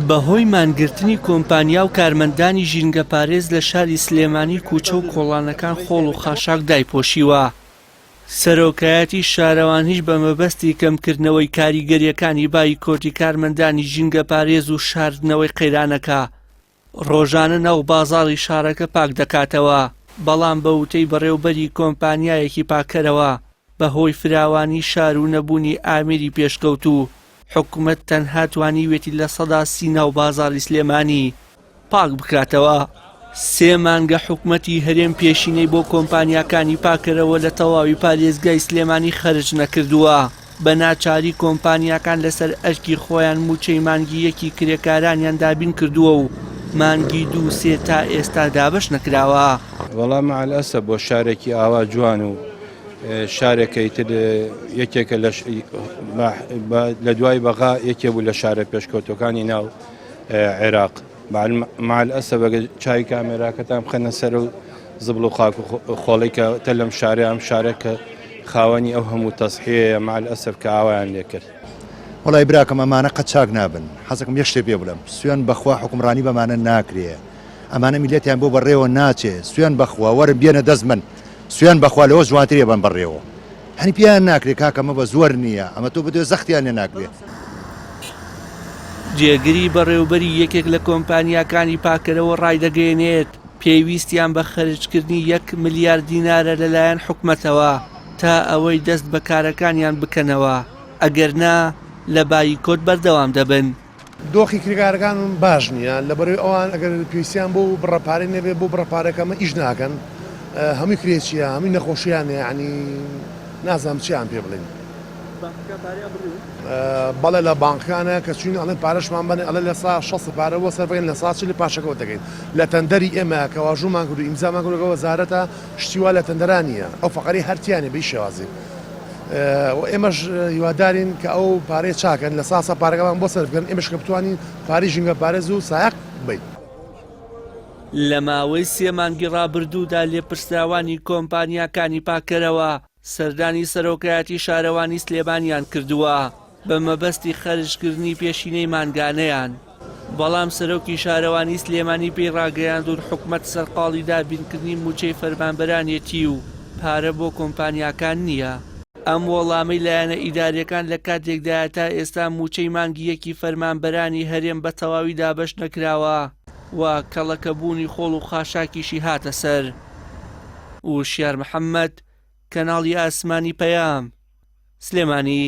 بەهۆی مانگرتنی کۆمپانیا و کارمەندانی ژینگە پارێز لە شاری سلێمانی کوچە و کۆڵانەکان خۆڵ و خاشاک دایپۆشیوە. سەرۆکایەتی شارەوان هیچ بە مەبەستی کەمکردنەوەی کاریگەریەکانی بایکۆتی کارمەندانی ژینگە پارێز و شاردنەوەی قەیرانەکە ڕۆژانە ناو بازاڕی شارەکە پاک دەکاتەوە، بەڵام بە وتەی بەڕێوەبەری کۆمپانیایەکی پاکەرەوە بەهۆی فراوانی شار و نەبوونی ئامێری پێشکەوتوو حکوومەت تەنها توانیوێتی لە 30 ناو بازاڕی سلێمانی پاک بکاتەوە. 3 مانگە حکوومەتی هەرێم پێشینەی بۆ کۆمپانیاکانی پاکەرەوە لە تەواوی پارێزگای سلێمانی خەرج نەکردووە. بە ناچاری کۆمپانیاکان لەسەر ئەرکی خۆیان موچەی مانگی یەکی کرێکارانیان دابین کردووە و مانگی 2-3 تا ئێستا دابش نەکراوە. وەڵام مەعەلەسە بۆ شارێکی ئاوا جوان و شارێکی تر یەکێکە لە دوای بەغا یەکێ بوو لە شارە پێشکەوتەکانی ناو عێراق. مەعەلەسە بەگە چای کامێراکەتان بخەنە سەر و زبڵ و خاک و خۆڵی کە تە لەم شارە ئەم شارەکە خاوەنی ئەو هەموو تەسحیەیە مەعەلەسە کە ئاوایان لێ کرد. وڵای براکەم ئەمانە قەت چاک نابن. حەزەکەم یەک شتێ پێ بڵێم، سوێن بەخوا حکومڕانی بەمانە ناکرێ. ئەمانە میلەتیان بۆ بەڕێوە ناچێ. سوێن بەخوا وەرن بێنە دەست من. سوێن بەخوا لەوە جوانترێ بن بەڕێوە. هەنی پیان ناکرێت کاکەمە بە زۆر نییە، ئەمە تۆ بدوێ زەختیان لێ ناکرێت. جێگیری بەڕێوەبەری یەکێک لە کۆمپانیاکانی پاکەرەوە ڕایدەگەێنێت پێویستیان بە خەرجکردنی 1 ملیار دینارە لەلایەن حکومەتەوە تا ئەوەی دەست بە کارەکانیان بکەنەوە، ئەگەرنا لە بایکۆت بەردەوام دەبن. دۆخی کرێکارەکان باش نییە لەبەرەوەی ئەوان ئەگەر پێویستیان بۆ بڕەپارەی نەبێت بۆ بڕەپارەکەمە ئیش ناکەن، هەمووی کرێچیە هەمووی نەخۆشییانە، یعنی نازانم چیان پێ بڵێن. بەڵێ لە بانکانە کە چوین ئەڵێن پارەشمان بنێ ئەڵێ لە سا 60 پارە بۆ سەربگەن لە ساچ لە پاشەکەەوە دەگەین لە تەندەری ئێمە کە واژومان کرد و ئیمزامان کردەوە وەزارەتە شتیوا لە تەندەرانیە ئەو فەقەری هەرتیانێ بەی شێوازی ئێمەش هیوادارین کە ئەو پارەی چاکەن لە ساسە پارەکەمان بۆ سەربگەن ئێمەش کە بتوانین پارەی ژینگە پارێز و سایق بین. لە ماوەی 3 مانگی ڕابردوودا لێپرسراوانی کۆمپانیاکانی پاکەرەوە سەردانی سەرۆکایەتی شارەوانی سلێمانیان کردووە بە مەبەستی خەرجکردنی پێشینەی مانگانەیان، بەڵام سەرۆکی شارەوانی سلێمانی پێی ڕاگەیاند و حکوومەت سەرقاڵی دابینکردنی موچەی فەرمانبەرانێتی و پارە بۆ کۆمپانیاکان نییە. ئەم وەڵامەی لایەنە ئیداریەکان لە کاتێکدایە تا ئێستا موچەی مانگی یەکی فەرمانبەرانی هەرێم بە تەواوی دابەش نەکراوە و کەڵەکەبوونی خۆڵ و خاشاکیشی هاتە سەر. وشیار محەممەد، کەناڵی ئاسمانی پەیام، سلێمانی.